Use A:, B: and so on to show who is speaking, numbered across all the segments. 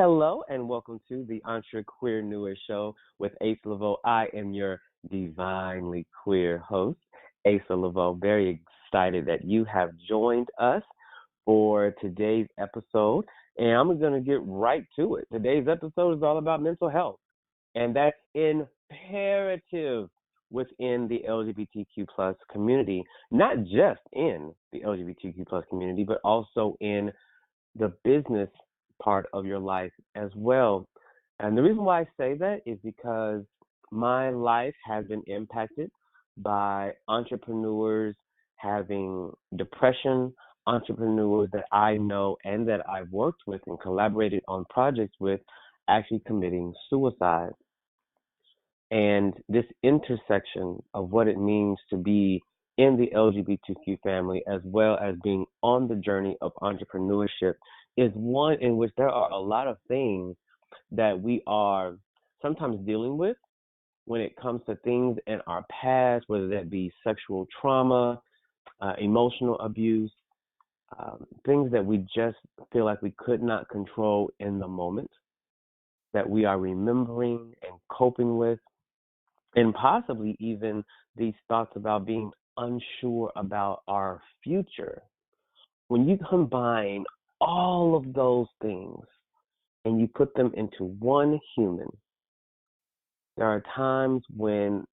A: Hello and welcome to the EntreQueerNeur Show with Asa Leveaux. I am your divinely queer host, Asa Leveaux. Very excited that you have joined us for today's episode, and I'm going to get right to it. Today's episode is all about mental health, and that's imperative within the LGBTQ plus community, not just in the LGBTQ plus community, but also in the business part of your life as well. And the reason why I say that is because my life has been impacted by entrepreneurs having depression, entrepreneurs that I know and that I've worked with and collaborated on projects with actually committing suicide. And this intersection of what it means to be in the LGBTQ family as well as being on the journey of entrepreneurship is one in which there are a lot of things that we are sometimes dealing with when it comes to things in our past, whether that be sexual trauma, emotional abuse, things that we just feel like we could not control in the moment, that we are remembering and coping with, and possibly even these thoughts about being unsure about our future. When you combine all of those things and you put them into one human, there are times when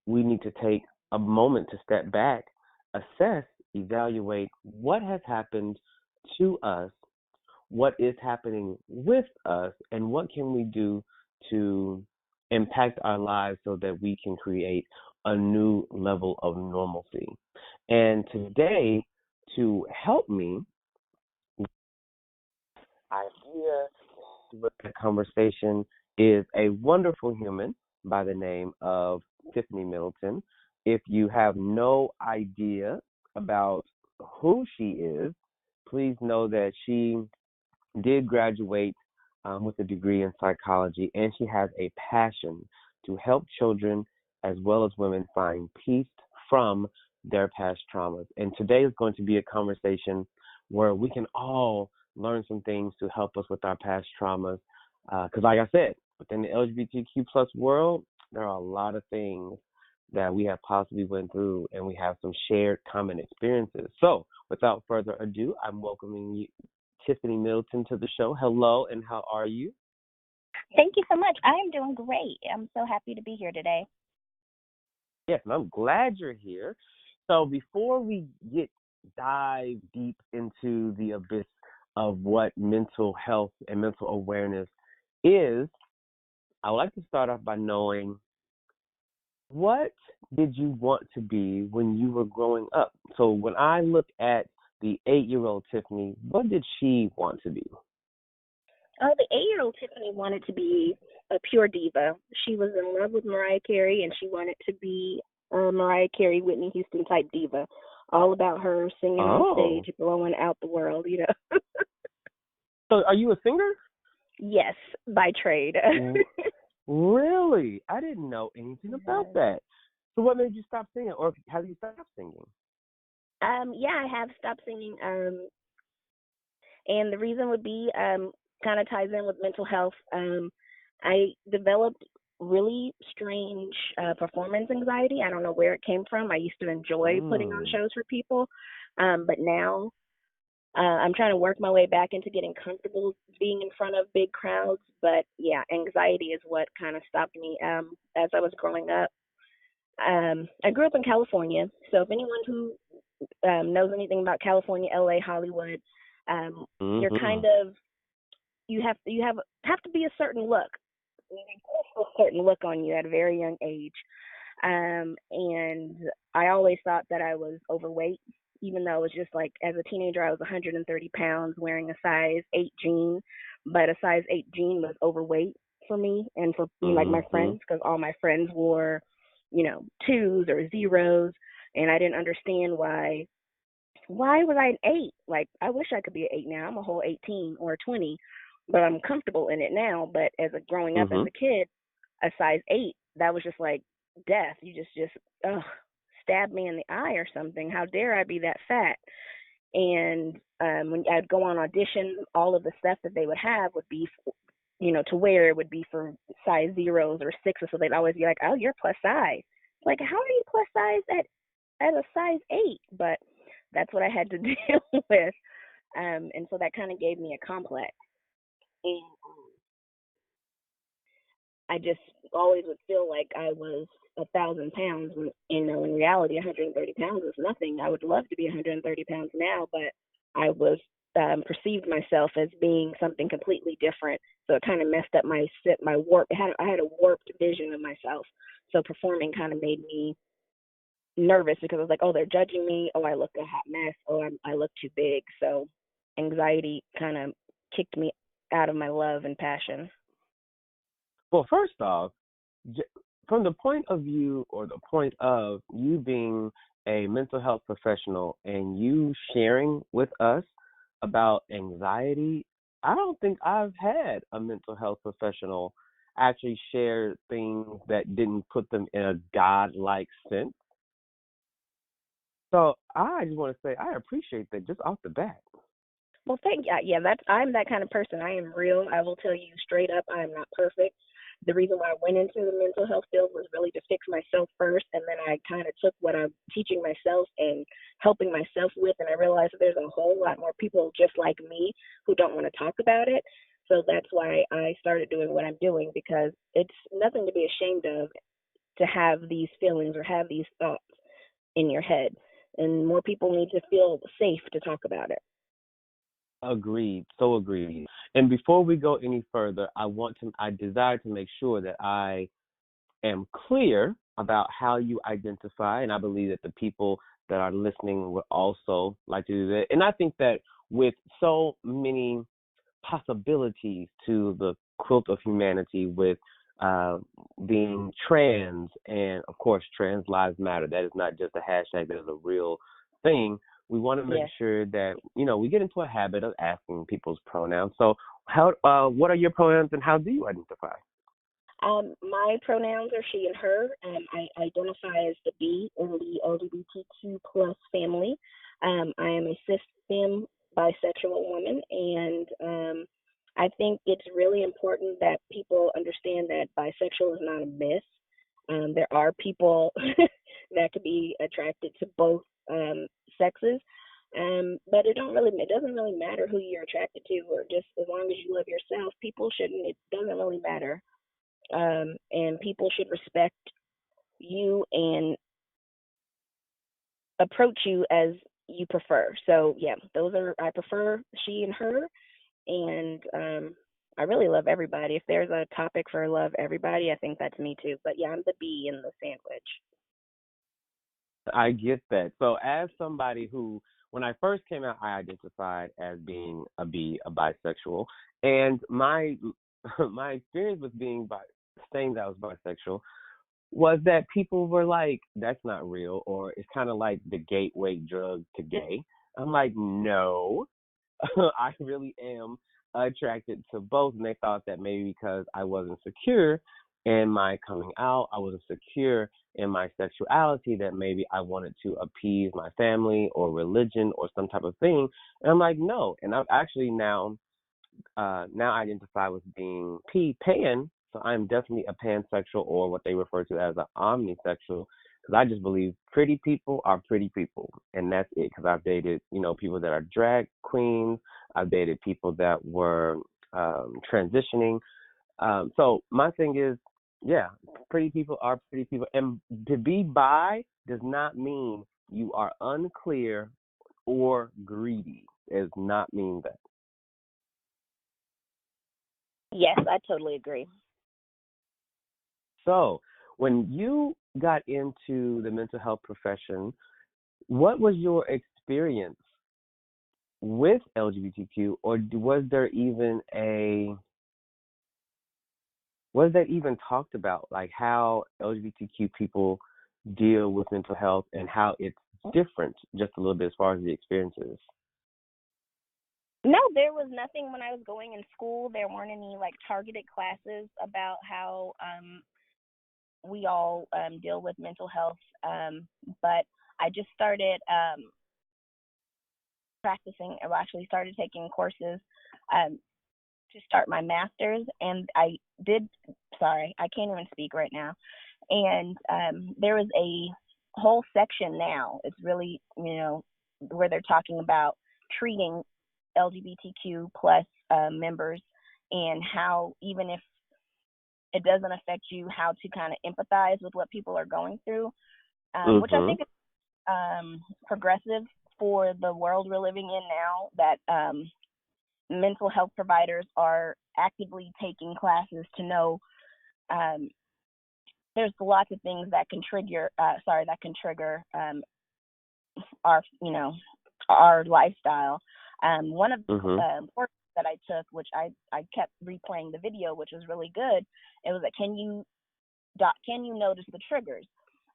A: we need to take a moment to step back, assess, evaluate what has happened to us, what is happening with us, and what can we do to impact our lives so that we can create a new level of normalcy. And today, to help me idea with the conversation is a wonderful human by the name of Tiffany Middleton. If you have no idea about who she is, please know that she did graduate with a degree in psychology, and she has a passion to help children as well as women find peace from their past traumas. And today is going to be a conversation where we can all learn some things to help us with our past traumas. Because like I said, within the LGBTQ plus world, there are a lot of things that we have possibly went through, and we have some shared common experiences. So without further ado, I'm welcoming you, Tiffany Middleton, to the show. Hello, and how are you?
B: Thank you so much. I am doing great. I'm so happy to be here today.
A: Yes, and I'm glad you're here. So before we dive deep into the abyss of what mental health and mental awareness is, I would like to start off by knowing, what did you want to be when you were growing up? So when I look at the 8-year-old Tiffany, what did she want to be?
B: The 8-year-old Tiffany wanted to be a pure diva. She was in love with Mariah Carey, and she wanted to be a Mariah Carey, Whitney Houston type diva. All about her singing on stage, blowing out the world, you know.
A: So are you a singer?
B: Yes, by trade.
A: Really? I didn't know anything about that. So what made you stop singing, or have you stopped singing?
B: Yeah, I have stopped singing. And the reason would be kind of ties in with mental health. I developed really strange performance anxiety. I don't know where it came from. I used to enjoy putting on shows for people, but now I'm trying to work my way back into getting comfortable being in front of big crowds. But yeah, anxiety is what kind of stopped me as I was growing up. I grew up in California, so if anyone who knows anything about California, LA, Hollywood, you're kind of you have to be a certain look. You have a certain look on you at a very young age, and I always thought that I was overweight, even though it was just like as a teenager I was 130 pounds wearing a size 8 jean, but a size 8 jean was overweight for me and for like my friends, because all my friends wore, you know, 2s or 0s, and I didn't understand why was I an 8? Like, I wish I could be an 8 now. I'm a whole 18 or 20, but I'm comfortable in it now. But as a growing up as a kid, a size 8, that was just like death. You just stab me in the eye or something. How dare I be that fat? And when I'd go on audition, all of the stuff that they would have would be to wear it would be for size zeros or sixes. So they'd always be like, "Oh, you're plus size." Like, how are you plus size at a size 8? But that's what I had to deal with. And so that kind of gave me a complex. And I just always would feel like I was 1,000 pounds when, in reality, 130 pounds is nothing. I would love to be 130 pounds now, but I was perceived myself as being something completely different. So it kind of messed up my warp. I had a warped vision of myself. So performing kind of made me nervous because I was like, oh, they're judging me. Oh, I look a hot mess. Oh, I look too big. So anxiety kind of kicked me out of my love and passion.
A: Well, first off, from the point of view or the point of you being a mental health professional and you sharing with us about anxiety, I don't think I've had a mental health professional actually share things that didn't put them in a godlike sense. So I just want to say I appreciate that just off the bat.
B: Well, thank you. Yeah, I'm that kind of person. I am real. I will tell you straight up, I am not perfect. The reason why I went into the mental health field was really to fix myself first, and then I kind of took what I'm teaching myself and helping myself with, and I realized that there's a whole lot more people just like me who don't want to talk about it. So that's why I started doing what I'm doing, because it's nothing to be ashamed of to have these feelings or have these thoughts in your head, and more people need to feel safe to talk about it.
A: Agreed. So agreed. And before we go any further, I desire to make sure that I am clear about how you identify, and I believe that the people that are listening would also like to do that. And I think that with so many possibilities to the quilt of humanity, with uh, being trans, and of course, trans lives matter. That is not just a hashtag; that is a real thing. We want to make
B: Yes.
A: sure that we get into a habit of asking people's pronouns. So, what are your pronouns, and how do you identify?
B: My pronouns are she and her. I identify as the B in the LGBTQ plus family. I am a cis femme bisexual woman, and I think it's really important that people understand that bisexual is not a myth. There are people that could be attracted to both sexes, but it doesn't really matter who you're attracted to, or just as long as you love yourself, people shouldn't. It doesn't really matter, and people should respect you and approach you as you prefer. So yeah, I prefer she and her, and I really love everybody. If there's a topic for love everybody, I think that's me too. But yeah, I'm the bee in the sandwich.
A: I get that. So, as somebody who, when I first came out, I identified as being a bisexual, and my my experience with saying that I was bisexual was that people were like, "That's not real," or it's kind of like the gateway drug to gay. I'm like, no, I really am attracted to both. And they thought that maybe because I wasn't secure in my coming out, I wasn't secure in my sexuality, that maybe I wanted to appease my family or religion or some type of thing. And I'm like, no. And I've actually now identify with being pan. So I'm definitely a pansexual, or what they refer to as an omnisexual, because I just believe pretty people are pretty people, and that's it. Because I've dated, people that are drag queens. I've dated people that were transitioning. So my thing is, yeah, pretty people are pretty people, and to be bi does not mean you are unclear or greedy. It does not mean that.
B: Yes, I totally agree.
A: So, when you got into the mental health profession, what was your experience with LGBTQ, or was that even talked about, like how LGBTQ people deal with mental health and how it's different, just a little bit as far as the experiences?
B: No, there was nothing when I was going in school. There weren't any like targeted classes about how we all deal with mental health. But I just started practicing, or actually started taking courses um, to start my master's, and I did. Sorry, I can't even speak right now. And there was a whole section now. It's really, where they're talking about treating LGBTQ plus members, and how, even if it doesn't affect you, how to kind of empathize with what people are going through, which I think is progressive for the world we're living in now, that mental health providers are actively taking classes to know there's lots of things that can trigger our lifestyle. One of the courses that I took, which I kept replaying the video, which was really good. It was like, can you notice the triggers?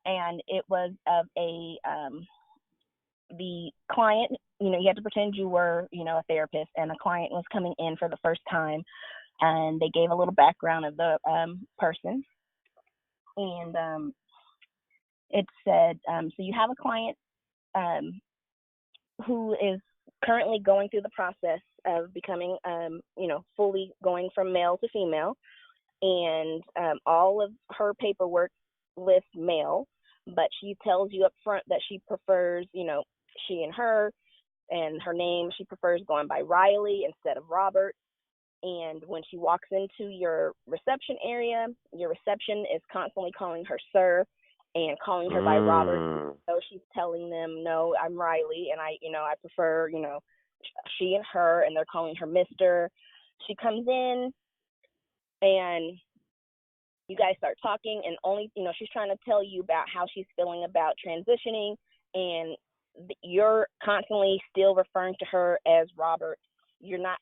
B: And it was of the client. You had to pretend you were, a therapist, and a client was coming in for the first time, and they gave a little background of the person. And it said, so you have a client who is currently going through the process of becoming, fully going from male to female, and all of her paperwork lists male, but she tells you up front that she prefers, she and her name, she prefers going by Riley instead of Robert. And when she walks into your reception area, your reception is constantly calling her sir and calling her by Robert. So she's telling them, no, I'm Riley, and I prefer, she and her, and they're calling her Mr. She comes in, and you guys start talking, and she's trying to tell you about how she's feeling about transitioning, and you're constantly still referring to her as Robert. You're not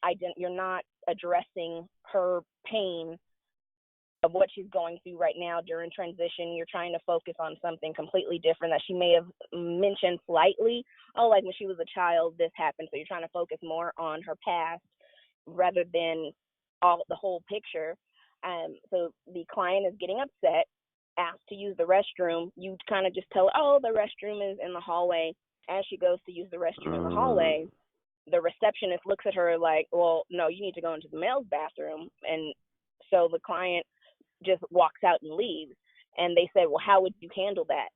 B: addressing her pain of what she's going through right now during transition. You're trying to focus on something completely different that she may have mentioned slightly. Oh, like when she was a child, this happened. So you're trying to focus more on her past rather than the whole picture. So the client is getting upset, asked to use the restroom. You kind of just tell her, oh, the restroom is in the hallway. As she goes to use the restroom in the hallway, the receptionist looks at her like, well, no, you need to go into the male's bathroom. And so the client just walks out and leaves. And they said, well, how would you handle that?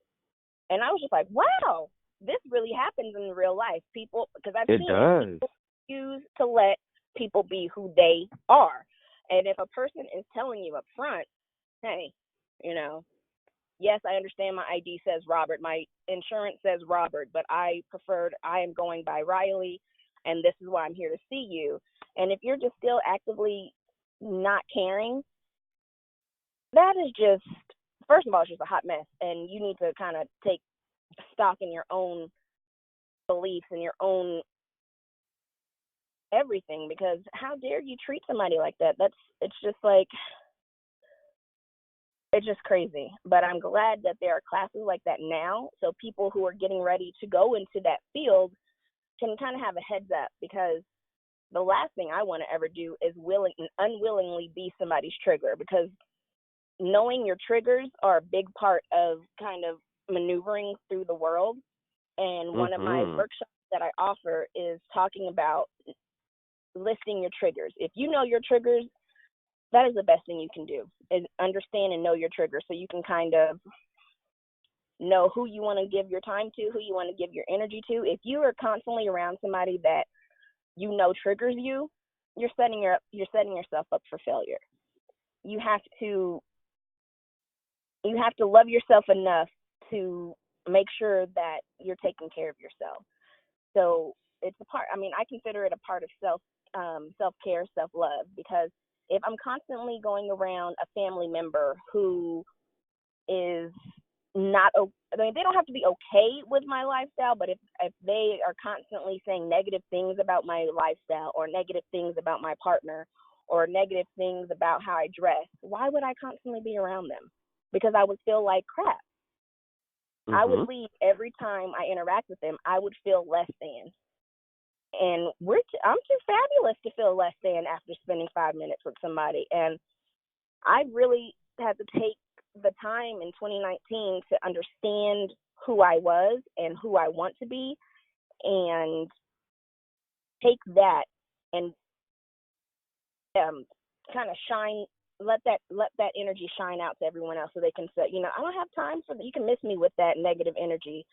B: And I was just like, wow, this really happens in real life. People, because I've seen people refuse to let people be who they are. And if a person is telling you up front, hey, yes, I understand my ID says Robert, my insurance says Robert, but I am going by Riley, and this is why I'm here to see you. And if you're just still actively not caring, that is just, first of all, it's just a hot mess, and you need to kind of take stock in your own beliefs and your own everything, because how dare you treat somebody like that? It's just like, it's just crazy. But I'm glad that there are classes like that now, so people who are getting ready to go into that field can kind of have a heads up, because the last thing I want to ever do is unwillingly be somebody's trigger, because knowing your triggers are a big part of kind of maneuvering through the world. And one of my workshops that I offer is talking about listing your triggers. If you know your triggers, that is the best thing you can do, is understand and know your triggers, so you can kind of know who you want to give your time to, who you want to give your energy to. If you are constantly around somebody that triggers you, you're setting yourself up for failure. You have to love yourself enough to make sure that you're taking care of yourself. So it's I consider it a part of self-care, self-love, because if I'm constantly going around a family member who is not, they don't have to be okay with my lifestyle, but if they are constantly saying negative things about my lifestyle, or negative things about my partner, or negative things about how I dress, why would I constantly be around them? Because I would feel like crap. I would leave every time I interact with them. I would feel less than. And I'm too fabulous to feel less than after spending 5 minutes with somebody. And I really had to take the time in 2019 to understand who I was and who I want to be, and take that and kind of shine, let that energy shine out to everyone else, so they can say, I don't have time for that. You can miss me with that negative energy.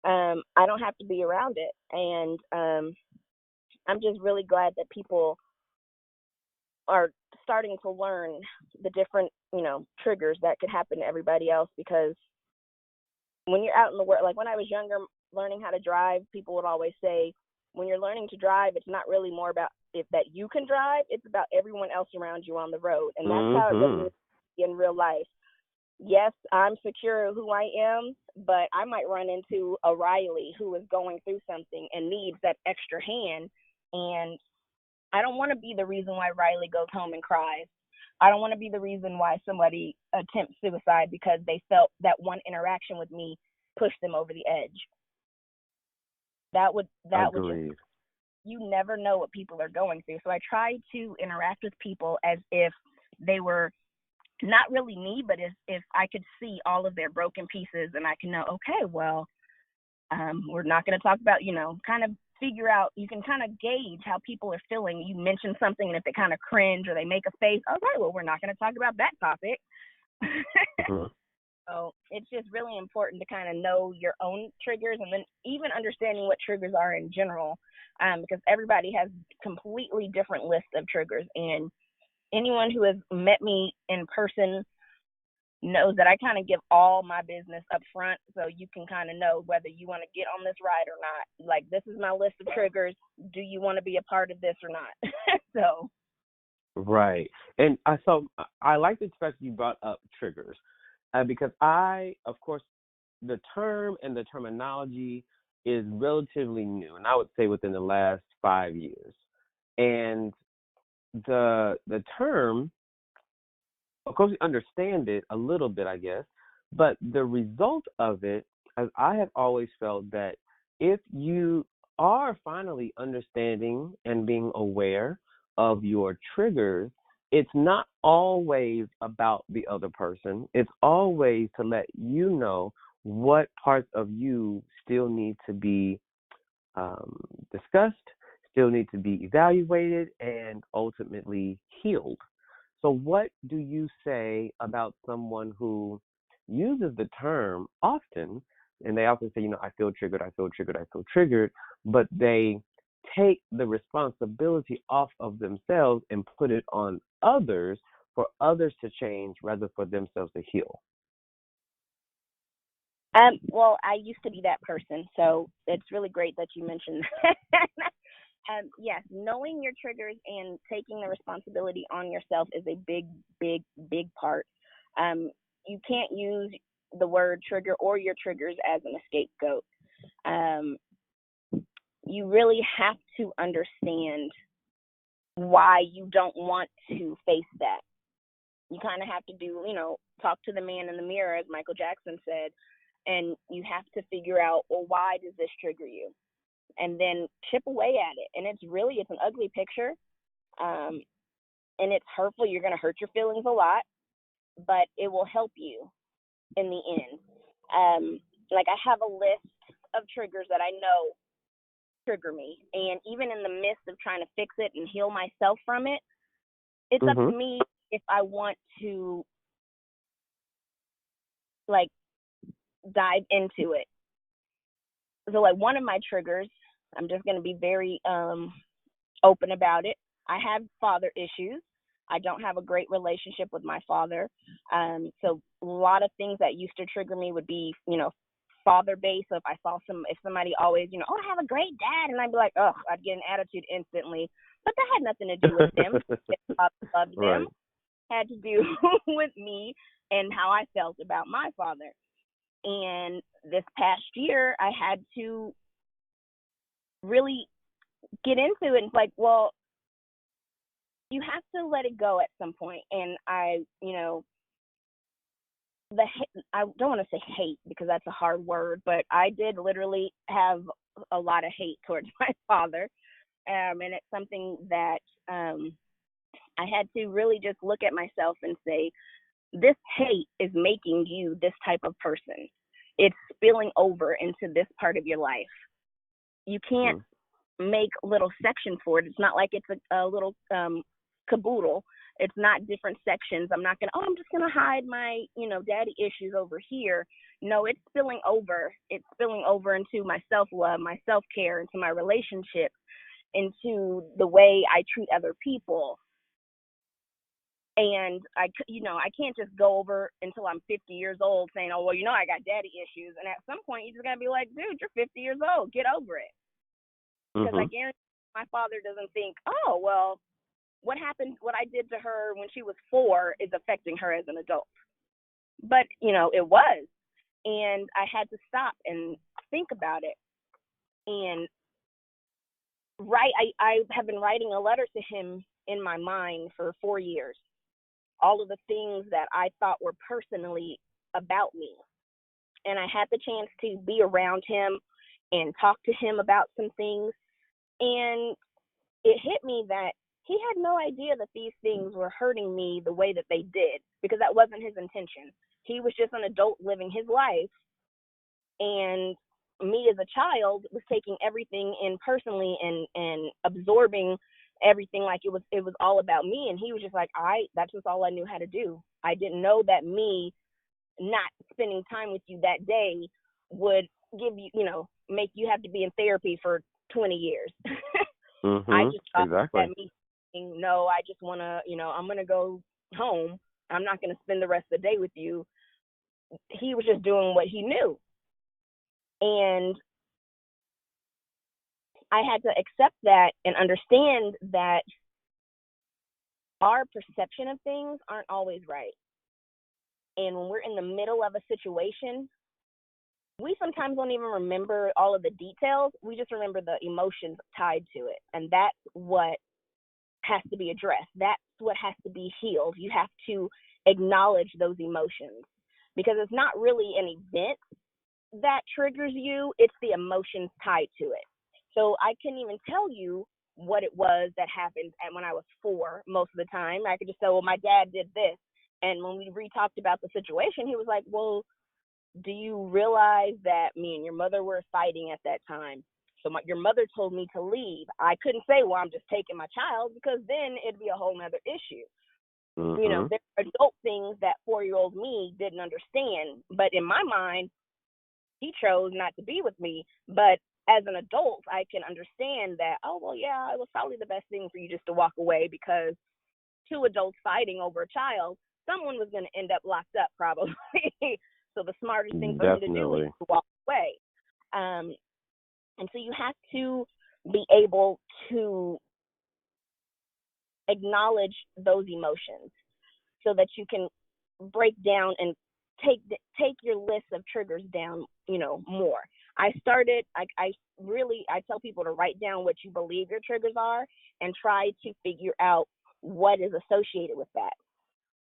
B: I don't have to be around it. And I'm just really glad that people are starting to learn the different, triggers that could happen to everybody else. Because when you're out in the world, like when I was younger, learning how to drive, people would always say, when you're learning to drive, it's not really more about if that you can drive, it's about everyone else around you on the road. And that's how it really is in real life. Yes, I'm secure who I am, but I might run into a Riley who is going through something and needs that extra hand. And I don't want to be the reason why Riley goes home and cries. I don't want to be the reason why somebody attempts suicide because they felt that one interaction with me pushed them over the edge. That would just, you never know what people are going through. So I try to interact with people as if they were not really me, but if I could see all of their broken pieces and I can know, okay, well, we're not going to talk about, kind of figure out, you can kind of gauge how people are feeling. You mention something, and if they kind of cringe or they make a face, okay, well, we're not going to talk about that topic. So it's just really important to kind of know your own triggers, and then even understanding what triggers are in general, because everybody has completely different lists of triggers. And anyone who has met me in person knows that I kind of give all my business up front, so you can kind of know whether you want to get on this ride or not. Like, this is my list of triggers. Do you want to be a part of this or not? So.
A: Right. And I like the fact you brought up triggers, because of course, the term and the terminology is relatively new, and I would say within the last 5 years. And the term, of course, we understand it a little bit, I guess, but the result of it, as I have always felt, that if you are finally understanding and being aware of your triggers, it's not always about the other person. It's always to let you know what parts of you still need to be discussed, still need to be evaluated, and ultimately healed. So what do you say about someone who uses the term often, and they often say, I feel triggered, I feel triggered, I feel triggered, but they take the responsibility off of themselves and put it on others for others to change rather for themselves to heal?
B: Well, I used to be that person, so it's really great that you mentioned that. Yes, knowing your triggers and taking the responsibility on yourself is a big, big, big part. You can't use the word trigger or your triggers as an scapegoat. You really have to understand why you don't want to face that. You kind of have to talk to the man in the mirror, as Michael Jackson said, and you have to figure out, well, why does this trigger you? And then chip away at it. And it's an ugly picture, and it's hurtful. You're going to hurt your feelings a lot, but it will help you in the end. Like, I have a list of triggers that I know trigger me, and even in the midst of trying to fix it and heal myself from it, it's up to me if I want to, like, dive into it. So, like, one of my triggers, I'm just going to be very open about it. I have father issues. I don't have a great relationship with my father. So a lot of things that used to trigger me would be, father-based. So if somebody always, oh, I have a great dad, and I'd be like, oh, I'd get an attitude instantly. But that had nothing to do with them. I loved them. Had to do with me and how I felt about my father. And this past year, I had to really get into it. And it's like, well, you have to let it go at some point. And I don't want to say hate because that's a hard word, but I did literally have a lot of hate towards my father. And it's something that I had to really just look at myself and say, this hate is making you this type of person. It's spilling over into this part of your life. You can't make little sections for it. It's not like it's a little caboodle. It's not different sections. I'm not I'm just gonna hide my, daddy issues over here. No, it's spilling over. It's spilling over into my self-love, my self-care, into my relationships, into the way I treat other people. And I can't just go over until I'm 50 years old saying, oh, well, I got daddy issues. And at some point, you just gotta be like, dude, you're 50 years old. Get over it. Because I guarantee my father doesn't think, oh, well, what I did to her when she was 4 is affecting her as an adult. But, it was. And I had to stop and think about it. And I have been writing a letter to him in my mind for 4 years. All of the things that I thought were personally about me. And I had the chance to be around him and talk to him about some things. And it hit me that he had no idea that these things were hurting me the way that they did, because that wasn't his intention. He was just an adult living his life. And me as a child was taking everything in personally and absorbing everything like it was all about me. And he was just like, that's just all I knew how to do. I didn't know that me not spending time with you that day would give you, make you have to be in therapy for 20 years. I just thought that me saying, no, I just want to, I'm going to go home. I'm not going to spend the rest of the day with you. He was just doing what he knew. And I had to accept that and understand that our perception of things aren't always right. And when we're in the middle of a situation, we sometimes don't even remember all of the details. We just remember the emotions tied to it. And that's what has to be addressed. That's what has to be healed. You have to acknowledge those emotions, because it's not really an event that triggers you. It's the emotions tied to it. So I couldn't even tell you what it was that happened when I was 4 most of the time. I could just say, well, my dad did this. And when we re-talked about the situation, he was like, well, do you realize that me and your mother were fighting at that time? So your mother told me to leave. I couldn't say, well, I'm just taking my child, because then it'd be a whole nother issue. There are adult things that 4-year-old me didn't understand. But in my mind, he chose not to be with me. But as an adult, I can understand that, oh, well, yeah, it was probably the best thing for you just to walk away, because 2 adults fighting over a child, someone was going to end up locked up probably. So the smartest thing for him to do is to walk away. And so you have to be able to acknowledge those emotions so that you can break down and take your list of triggers down, more. I tell people to write down what you believe your triggers are and try to figure out what is associated with that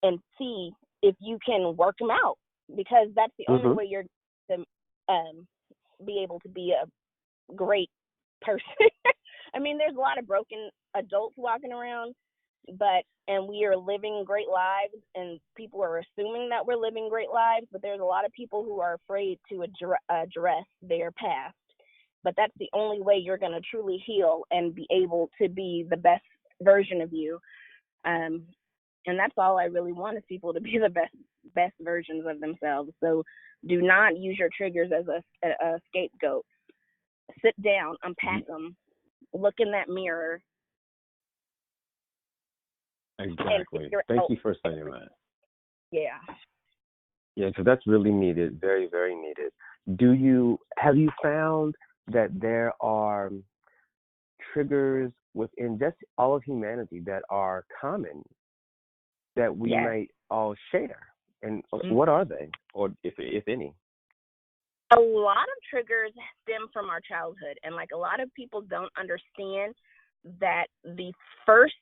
B: and see if you can work them out, because that's the only way you're to be able to be a great person. I mean, there's a lot of broken adults walking around, and we are living great lives, and people are assuming that we're living great lives, but there's a lot of people who are afraid to address their past. But that's the only way you're going to truly heal and be able to be the best version of you. And that's all I really want, is people to be the best versions of themselves. So do not use your triggers as a scapegoat. Sit down, unpack them, look in that mirror.
A: Exactly. Thank you for saying that.
B: Yeah.
A: Yeah, so that's really needed, very, very needed. Have you found that there are triggers within just all of humanity that are common that we might all share? And what are they, or if any?
B: A lot of triggers stem from our childhood, and like a lot of people don't understand that the first,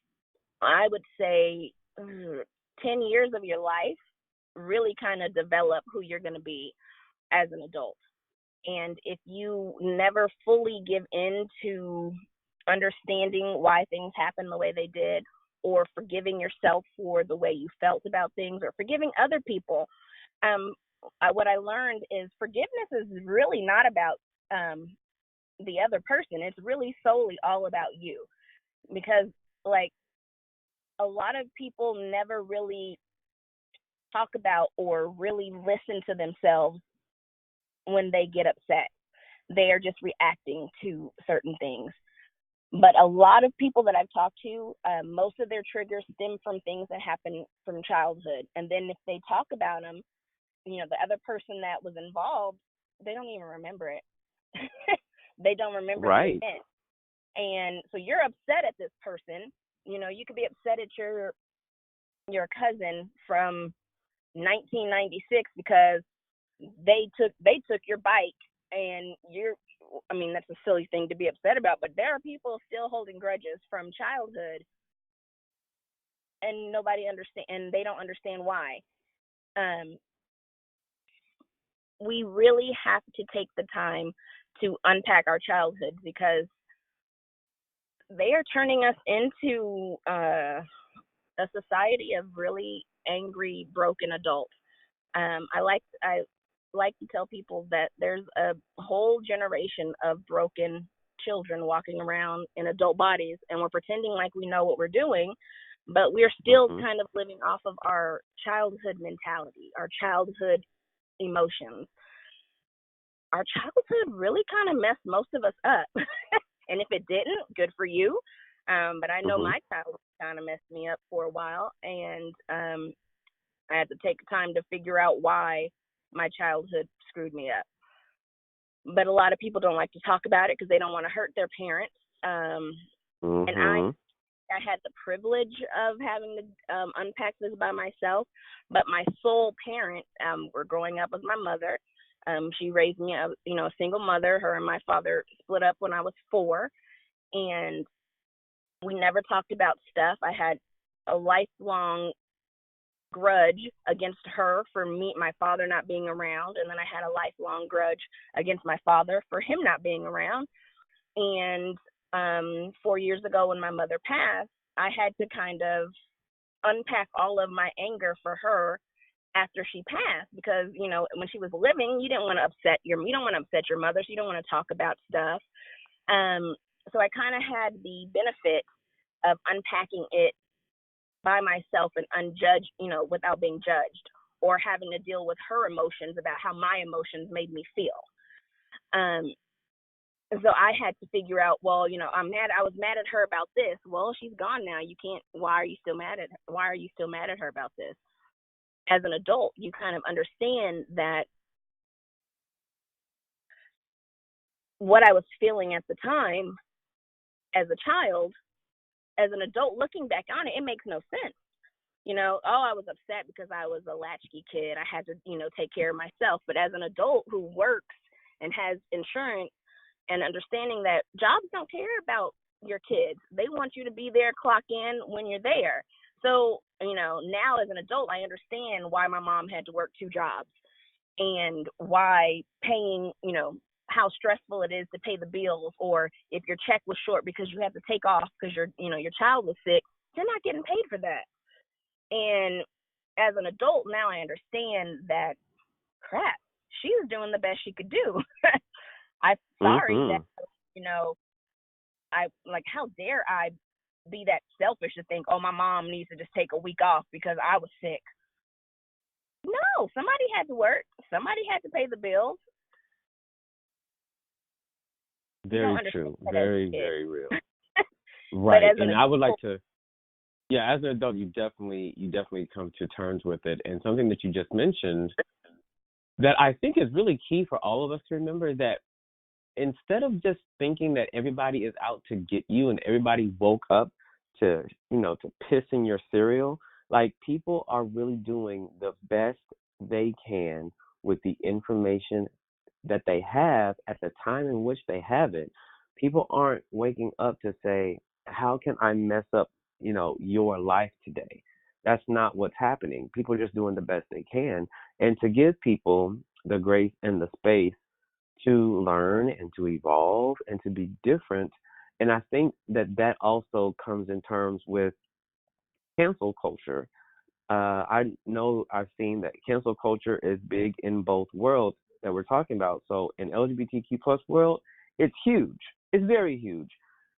B: I would say, 10 years of your life really kind of develop who you're going to be as an adult. And if you never fully give in to understanding why things happen the way they did, or forgiving yourself for the way you felt about things, or forgiving other people, what I learned is forgiveness is really not about the other person. It's really solely all about you. Because, like, a lot of people never really talk about or really listen to themselves when they get upset. They are just reacting to certain things. But a lot of people that I've talked to, most of their triggers stem from things that happen from childhood. And then if they talk about them, the other person that was involved, they don't even remember it. They don't remember the
A: Right.
B: event. And so you're upset at this person. You could be upset at your cousin from 1996 because they took your bike, and that's a silly thing to be upset about, but there are people still holding grudges from childhood, and they don't understand why. We really have to take the time to unpack our childhoods, because they are turning us into a society of really angry, broken adults. I like to tell people that there's a whole generation of broken children walking around in adult bodies, and we're pretending like we know what we're doing, but we're still
A: Mm-hmm.
B: kind of living off of our childhood mentality, our childhood emotions. Our childhood really kind of messed most of us up. And if it didn't, good for you. But I know
A: Mm-hmm.
B: my childhood kind of messed me up for a while, and I had to take time to figure out why my childhood screwed me up. But a lot of people don't like to talk about it because they don't want to hurt their parents. And
A: Mm-hmm.
B: I had the privilege of having to unpack this by myself. But my sole parent, were growing up with my mother. She raised me, a single mother. Her and my father split up when I was 4, and we never talked about stuff. I had a lifelong grudge against her for my father not being around, and then I had a lifelong grudge against my father for him not being around. And 4 years ago, when my mother passed, I had to kind of unpack all of my anger for her after she passed, because when she was living, you don't want to upset your mother, so you don't want to talk about stuff. So I kind of had the benefit of unpacking it by myself and unjudged, without being judged or having to deal with her emotions about how my emotions made me feel. Um, so I had to figure out, well, I was mad at her about this. Well, she's gone now. You can't. Why are you still mad at her? Why are you still mad at her about this? As an adult, you kind of understand that what I was feeling at the time as a child, as an adult looking back on it, it makes no sense. I was upset because I was a latchkey kid. I had to, take care of myself. But as an adult who works and has insurance, and understanding that jobs don't care about your kids, they want you to be there, clock in when you're there. So, now as an adult, I understand why my mom had to work 2 jobs, and why paying, how stressful it is to pay the bills, or if your check was short because you had to take off because your child was sick, you're not getting paid for that. And as an adult now, I understand that, crap, she was doing the best she could do. I'm sorry that,
A: Mm-hmm.
B: you know, how dare I be that selfish to think, oh, my mom needs to just take a week off because I was sick. No, somebody had to work. Somebody had to pay the bills. You don't
A: Very
B: understand
A: true.
B: that as
A: Very,
B: a kid.
A: very real.
B: But
A: Right.
B: as an
A: And I would like
B: adult,
A: to, yeah, as an adult, you definitely come to terms with it. And something that you just mentioned that I think is really key for all of us to remember, that instead of just thinking that everybody is out to get you and everybody woke up to, to piss in your cereal, like, people are really doing the best they can with the information that they have at the time in which they have it. People aren't waking up to say, how can I mess up, your life today? That's not what's happening. People are just doing the best they can. And to give people the grace and the space to learn and to evolve and to be different. And I think that also comes in terms with cancel culture. I know I've seen that cancel culture is big in both worlds that we're talking about. So in LGBTQ plus world, it's huge. It's very huge.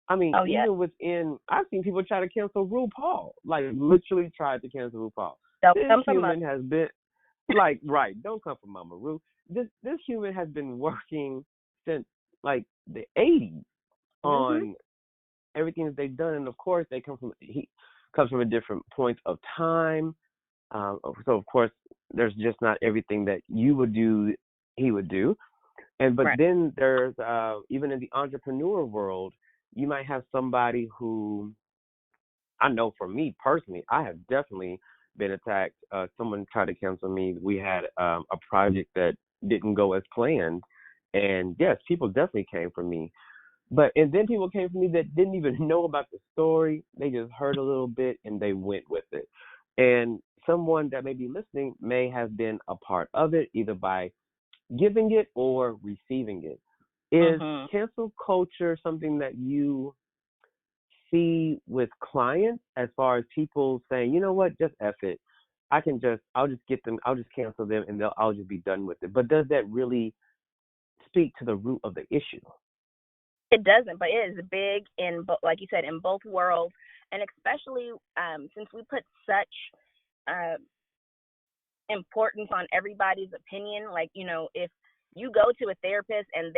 A: I mean,
B: Oh yeah.
A: even I've seen people try to cancel RuPaul, like literally tried to cancel RuPaul.
B: Don't
A: This
B: come from us.
A: human has been like, right, don't come from Mama Ru. This human has been working since like the 80s
B: Mhm.
A: on everything that they've done, and of course he comes from a different point of time. So of course, there's just not everything that you would do he would do. But
B: Right.
A: then there's even in the entrepreneur world, you might have somebody who, I know for me personally, I have definitely been attacked. Someone tried to cancel me. We had a project that didn't go as planned, and yes, people definitely came for me. And then people came for me that didn't even know about the story. They just heard a little bit and they went with it. And someone that may be listening may have been a part of it, either by giving it or receiving it. Is
B: Mhm.
A: cancel culture something that you see with clients, as far as people saying, you know what, just F it. I'll just get them, I'll just cancel them, and I'll just be done with it. But does that really speak to the root of the issue?
B: It doesn't, but it is big in like you said, in both worlds, and especially since we put such uh, importance on everybody's opinion. Like, if you go to a therapist and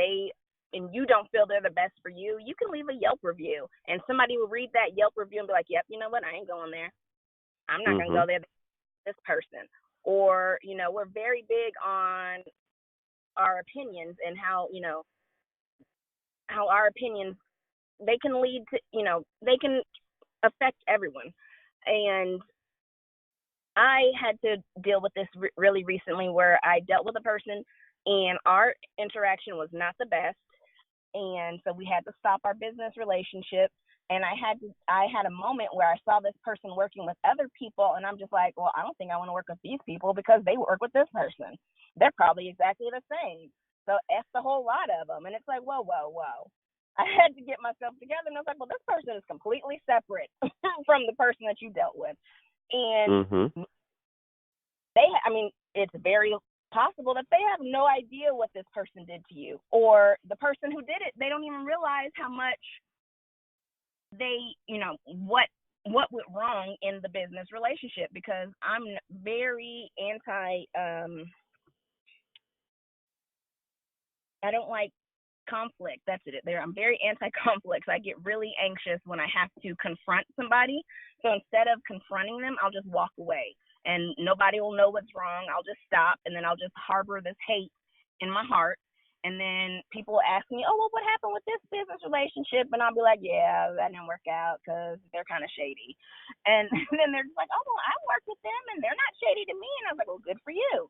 B: you don't feel they're the best for you, you can leave a Yelp review, and somebody will read that Yelp review and be like, "Yep, you know what? I ain't going there. I'm not gonna
A: Mhm.
B: go there. This person." Or, we're very big on our opinions and how our opinions, they can lead to, they can affect everyone. And I had to deal with this really recently, where I dealt with a person and our interaction was not the best. And so we had to stop our business relationship. And I had a moment where I saw this person working with other people, and I'm just like, well, I don't think I want to work with these people because they work with this person. They're probably exactly the same. So F the whole lot of them. And it's like, whoa, whoa, whoa. I had to get myself together, and I was like, well, this person is completely separate from the person that you dealt with. And
A: Mhm.
B: I mean, it's very possible that they have no idea what this person did to you, or the person who did it, they don't even realize how much they, what went wrong in the business relationship, because I'm very anti, I don't like conflict. That's it. There, I'm very anti-conflict. So I get really anxious when I have to confront somebody. So instead of confronting them, I'll just walk away, and nobody will know what's wrong. I'll just stop, and then I'll just harbor this hate in my heart. And then people ask me, "Oh, well, what happened with this business relationship?" And I'll be like, "Yeah, that didn't work out because they're kind of shady." And then they're just like, "Oh, well, I worked with them, and they're not shady to me." And I was like, "Well, good for you."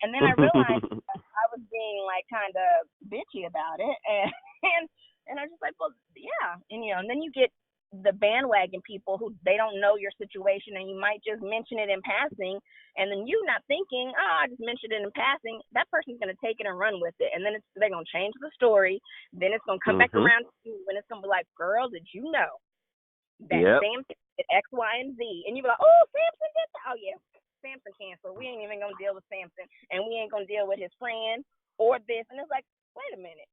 B: And then I realized I was being like kind of bitchy about it, and and and I was just like, well, yeah, and then you get the bandwagon people who, they don't know your situation, and you might just mention it in passing, and then you not thinking, oh, I just mentioned it in passing. That person's gonna take it and run with it, and then they're gonna change the story. Then it's gonna come back
A: Mhm.
B: around to you, and it's gonna be like, girl, did you know that
A: Yep.
B: Samson did X, Y, and Z? And you be like, oh, Samson did that. Oh yeah, Samson canceled. We ain't even gonna deal with Samson, and we ain't gonna deal with his friend or this. And it's like, wait a minute,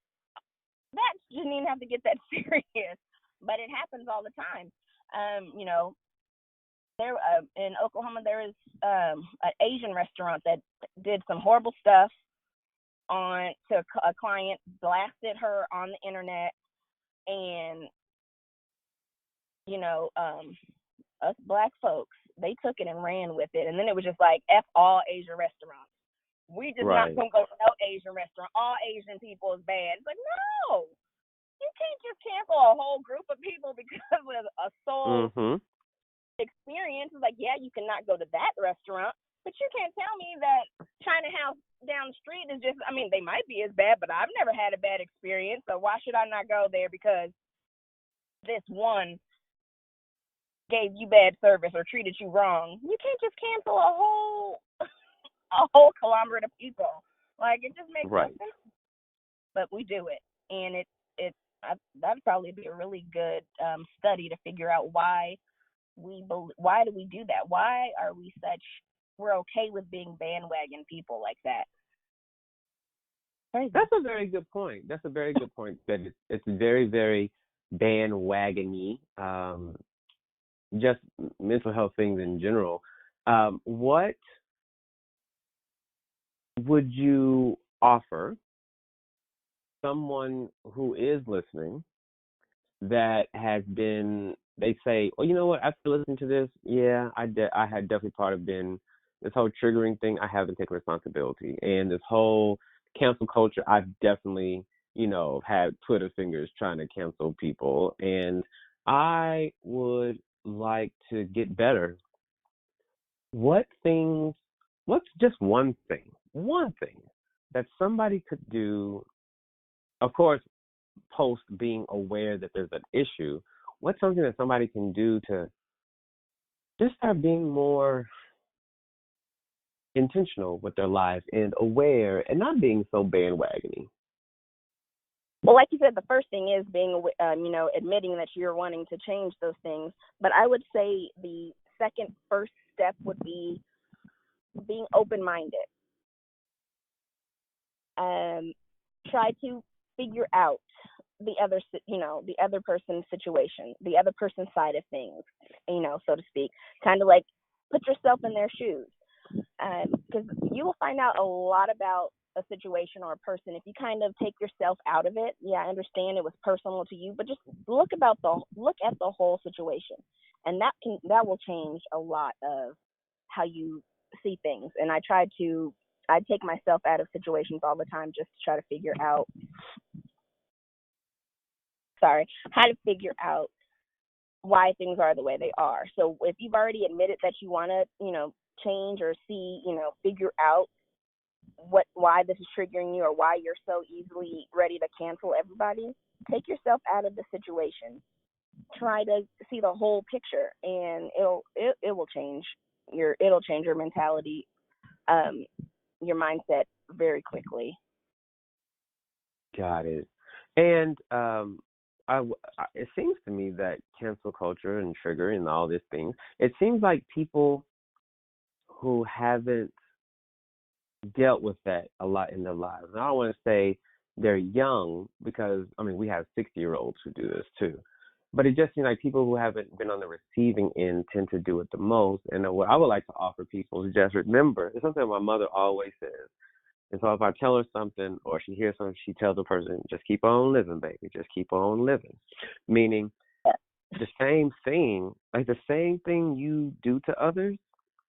B: that you didn't even have to get that serious. But it happens all the time. There in Oklahoma, there is an Asian restaurant that did some horrible stuff on to a client, blasted her on the internet, and you know, us black folks, they took it and ran with it. And then it was just like, F all Asian restaurants. We just not
A: Right.
B: gonna go to no Asian restaurant. All Asian people is bad. It's like, no, you can't just cancel a whole group of people because of a sole
A: Mhm.
B: experience. It's like, yeah, you cannot go to that restaurant, but you can't tell me that China House down the street is just, I mean, they might be as bad, but I've never had a bad experience. So why should I not go there because this one gave you bad service or treated you wrong? You can't just cancel a whole conglomerate of people. Like, it just makes no
A: Right.
B: sense. But we do it, and that'd probably be a really good study to figure out why do we do that? Why are we're okay with being bandwagon people like that? Crazy.
A: That's a very good point. That's a very good point. That it's very, very bandwagony, just mental health things in general. What would you offer someone who is listening that has been, they say, oh, you know what, after listening to this, yeah, I had definitely part of been this whole triggering thing. I haven't taken responsibility. And this whole cancel culture, I've definitely, had Twitter fingers trying to cancel people. And I would like to get better. What's just one thing that somebody could do, of course, post being aware that there's an issue, what's something that somebody can do to just start being more intentional with their lives and aware and not being so bandwagony?
B: Well, like you said, the first thing is being, admitting that you're wanting to change those things. But I would say the first step would be being open-minded. Try to figure out the other person's situation, the other person's side of things, so to speak. Kind of like put yourself in their shoes, because you will find out a lot about a situation or a person if you kind of take yourself out of it. Yeah, I understand it was personal to you, but just look at the whole situation, and that will change a lot of how you see things. And I take myself out of situations all the time just to try to figure out how to figure out why things are the way they are. So if you've already admitted that you want to, change or see, figure out why this is triggering you or why you're so easily ready to cancel everybody, take yourself out of the situation. Try to see the whole picture, and it'll change your mentality, your mindset very quickly.
A: Got it. And it seems to me that cancel culture and trigger and all these things, it seems like people who haven't dealt with that a lot in their lives. And I don't want to say they're young because, we have 60-year-olds who do this too. But it just seems like people who haven't been on the receiving end tend to do it the most. And what I would like to offer people is just remember, it's something my mother always says. And so if I tell her something or she hears something, she tells the person, just keep on living, baby. Just keep on living. Meaning the same thing, like the same thing you do to others,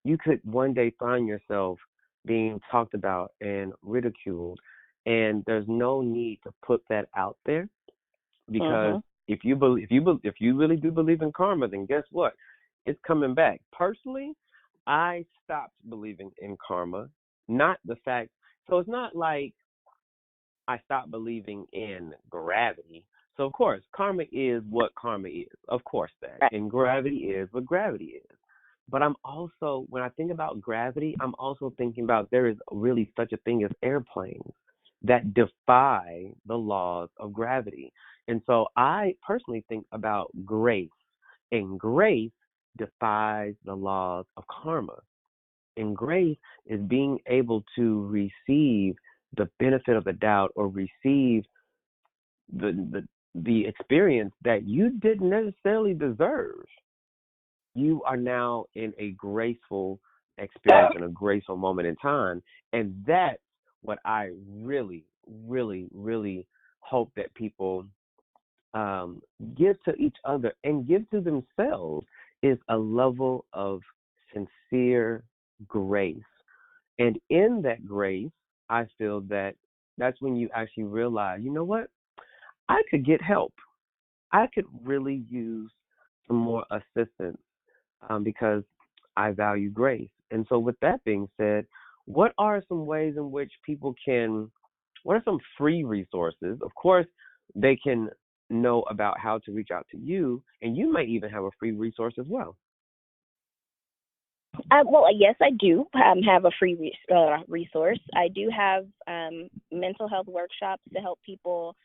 A: you could one day find yourself being talked about and ridiculed. And there's no need to put that out there because if you really do believe in karma, then guess what? It's coming back. Personally, I stopped believing in karma. Not the fact, so it's not like I stopped believing in gravity. So of course, karma is what karma is. Of course that. And gravity is what gravity is. But I'm also, when I think about gravity, I'm also thinking about there is really such a thing as airplanes that defy the laws of gravity. And so I personally think about grace, and grace defies the laws of karma. And grace is being able to receive the benefit of the doubt or receive the experience that you didn't necessarily deserve. You are now in a graceful experience and a graceful moment in time. And that's what I really, really, really hope that people give to each other and give to themselves is a level of sincere grace. And in that grace, I feel that that's when you actually realize, you know what? I could get help. I could really use some more assistance because I value grace. And so, with that being said, what are some ways in which people what are some free resources? Of course, they can know about how to reach out to you, and you might even have a free resource as well.
B: Well, yes, I do have a free resource. I do have mental health workshops to help people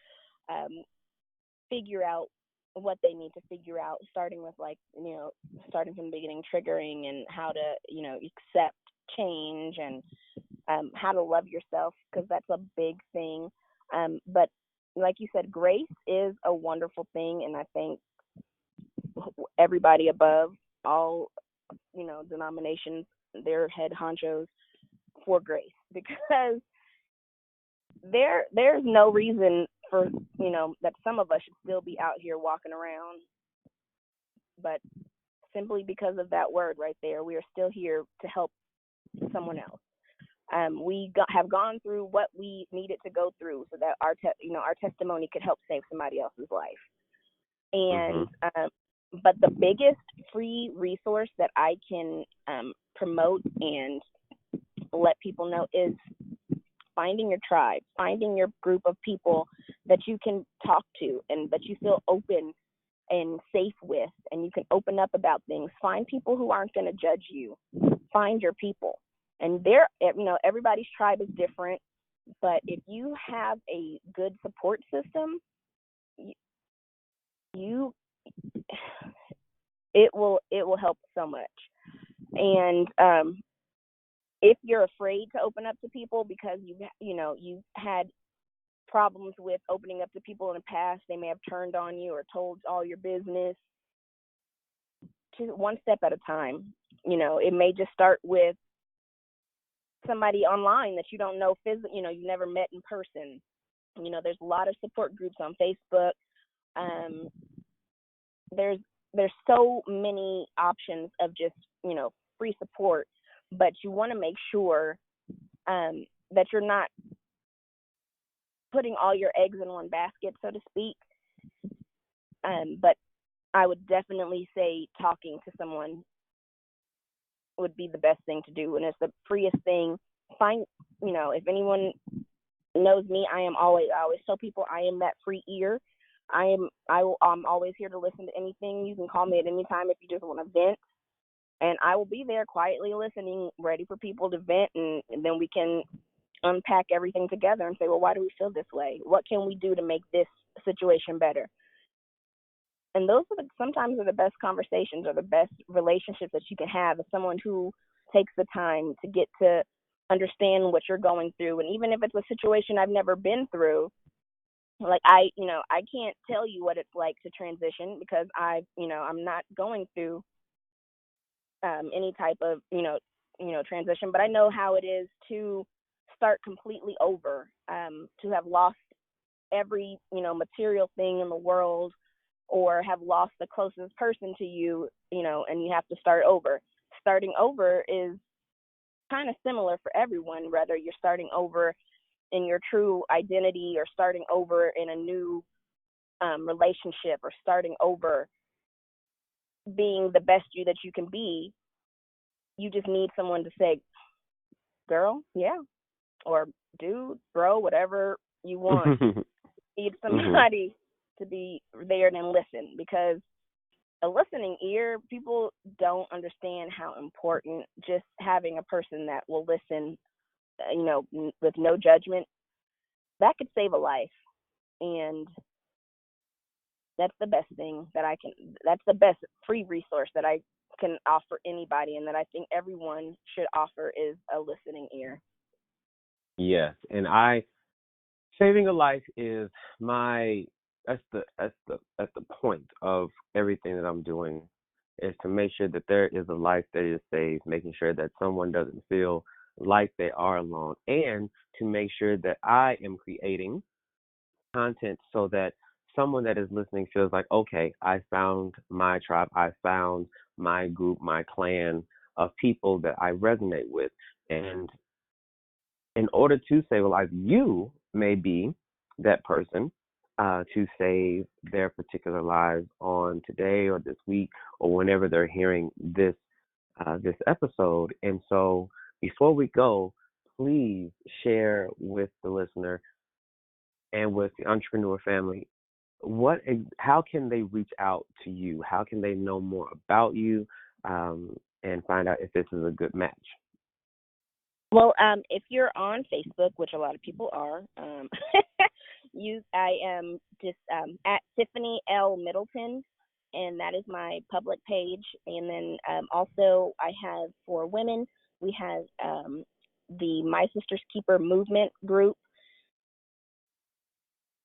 B: figure out what they need to figure out, starting with starting from the beginning, triggering, and how to, accept change, and how to love yourself, because that's a big thing. But like you said, grace is a wonderful thing, and I think everybody above all, denominations, their head honchos for grace, because there's no reason for that some of us should still be out here walking around, but simply because of that word right there, we are still here to help someone else. Have gone through what we needed to go through so that our testimony could help save somebody else's life. And but the biggest free resource that I can promote and let people know is finding your tribe, finding your group of people that you can talk to and that you feel open and safe with, and you can open up about things. Find people who aren't going to judge you. Find your people. And everybody's tribe is different, but if you have a good support system, it will help so much. And if you're afraid to open up to people because you've had problems with opening up to people in the past, they may have turned on you or told all your business. Just one step at a time. It may just start with somebody online that you don't know physically, you've never met in person. There's a lot of support groups on Facebook. There's so many options of just free support, but you want to make sure that you're not putting all your eggs in one basket, so to speak. But I would definitely say talking to someone would be the best thing to do, and it's the freest thing. If anyone knows me, I always tell people I am that free ear. I'm always here to listen to anything. You can call me at any time if you just want to vent, and I will be there quietly listening, ready for people to vent, and then we can unpack everything together and say, well, why do we feel this way? What can we do to make this situation better? And those are sometimes the best conversations or the best relationships that you can have with someone who takes the time to get to understand what you're going through. And even if it's a situation I've never been through, like I can't tell you what it's like to transition because I'm not going through any type of, transition, but I know how it is to start completely over, to have lost every, material thing in the world, or have lost the closest person to you, and you have to start over. Starting over is kind of similar for everyone, whether you're starting over in your true identity or starting over in a new relationship or starting over being the best you that you can be. You just need someone to say, girl, yeah, or dude, bro, whatever you want. You need somebody to be there and listen, because a listening ear, people don't understand how important just having a person that will listen, with no judgment, that could save a life. And that's the best thing that's the best free resource that I can offer anybody, and that I think everyone should offer, is a listening ear.
A: Yes, and saving a life is that's the point of everything that I'm doing, is to make sure that there is a life that is saved, making sure that someone doesn't feel like they are alone, and to make sure that I am creating content so that someone that is listening feels like, okay, I found my tribe, I found my group, my clan of people that I resonate with. And in order to save a life, you may be that person to save their particular lives on today or this week or whenever they're hearing this episode. And so before we go, please share with the listener and with the entrepreneur family, how can they reach out to you? How can they know more about you, and find out if this is a good match?
B: Well, if you're on Facebook, which a lot of people are, I am just at Tiffany L. Middleton, and that is my public page. And then also I have, for women, we have the My Sister's Keeper movement group.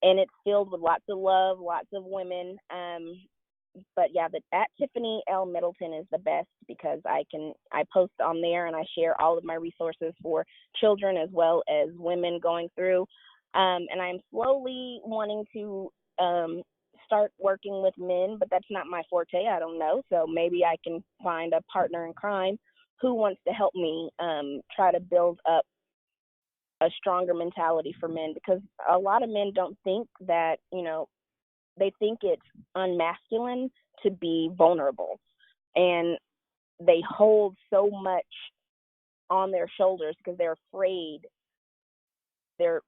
B: and it's filled with lots of love, lots of women. But yeah, the at Tiffany L Middleton is the best because I post on there and I share all of my resources for children as well as women going through. And I'm slowly wanting to start working with men, but that's not my forte. I don't know. So maybe I can find a partner in crime who wants to help me try to build up a stronger mentality for men, because a lot of men don't think that, they think it's unmasculine to be vulnerable, and they hold so much on their shoulders because they're afraid. They're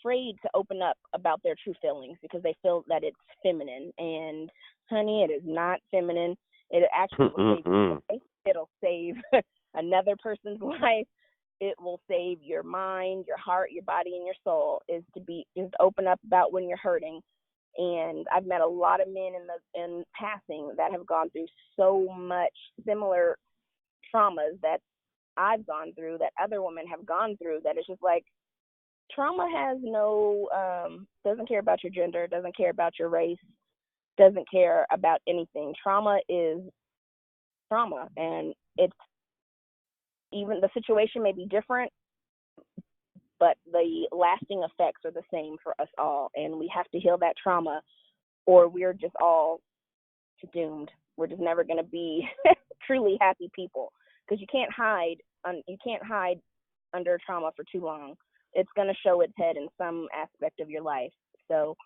B: afraid to open up about their true feelings because they feel that it's feminine. And honey, it is not feminine. It actually will save your life. It'll save another person's life. It will save your mind, your heart, your body, and your soul. Is to be just open up about when you're hurting. And I've met a lot of men in passing that have gone through so much similar traumas that I've gone through, that other women have gone through, that it's just like, trauma has no, doesn't care about your gender, doesn't care about your race, doesn't care about anything. Trauma is trauma, and it's, even the situation may be different, but the lasting effects are the same for us all. And we have to heal that trauma, or we're just all doomed. We're just never going to be truly happy people, because you can't hide under trauma for too long. It's going to show its head in some aspect of your life. So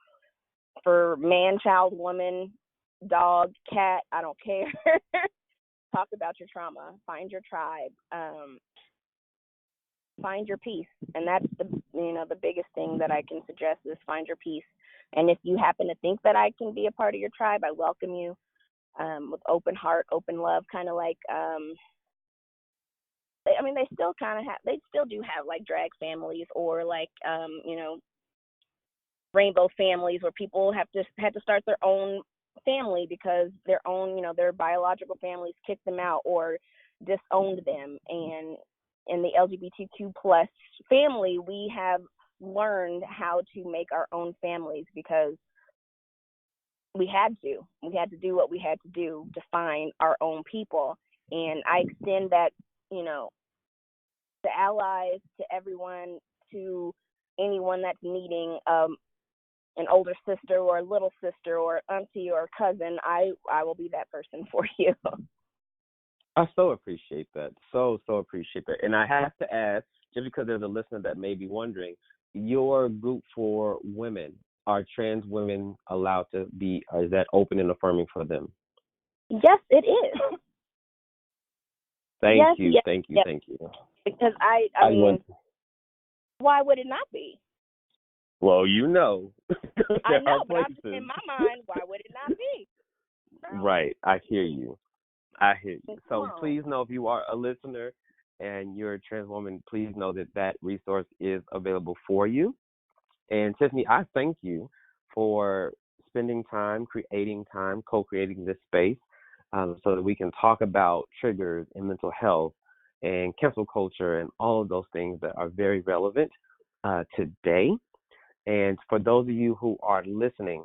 B: for man, child, woman, dog, cat, I don't care. Talk about your trauma. Find your tribe. Find your peace. And that's the biggest thing that I can suggest is find your peace. And if you happen to think that I can be a part of your tribe, I welcome you with open heart, open love, kind of like, they still do have like drag families, or like, rainbow families, where people had to start their own family because their biological families kicked them out or disowned them. And in the LGBTQ plus family, we have learned how to make our own families because we had to do what we had to do to find our own people. And I extend that, to allies, to everyone, to anyone that's needing an older sister or a little sister or auntie or cousin. I will be that person for you.
A: I so appreciate that. So appreciate that. And I have to ask, just because there's a listener that may be wondering, your group for women, are trans women allowed to be, is that open and affirming for them?
B: Yes, it is.
A: Thank
B: yes,
A: you.
B: Yes,
A: thank you.
B: yes.
A: Thank you.
B: Because I mean, why would it not be?
A: Well,
B: I know, but
A: places.
B: in my mind, why would it not be?
A: Right. I hear you. So please know, if you are a listener and you're a trans woman, please know that resource is available for you. And Tiffany, I thank you for spending time, co-creating this space so that we can talk about triggers and mental health and cancel culture and all of those things that are very relevant today. And for those of you who are listening,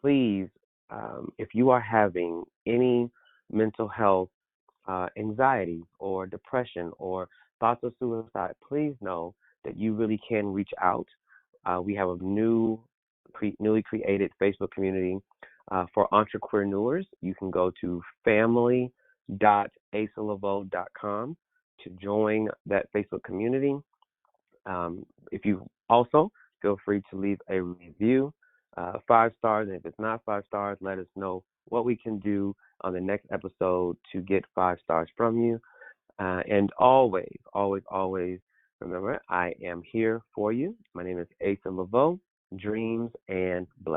A: please, if you are having any mental health anxiety or depression or thoughts of suicide, please know that you really can reach out. We have a newly created Facebook community for EntreQueerNeurs. You can go to family.asaleveaux.com to join that Facebook community. If you also feel free to leave a review, 5 stars, and if it's not 5 stars, let us know what we can do on the next episode to get 5 stars from you. And always, remember, I am here for you. My name is Asa Leveaux. Dreams and blessings.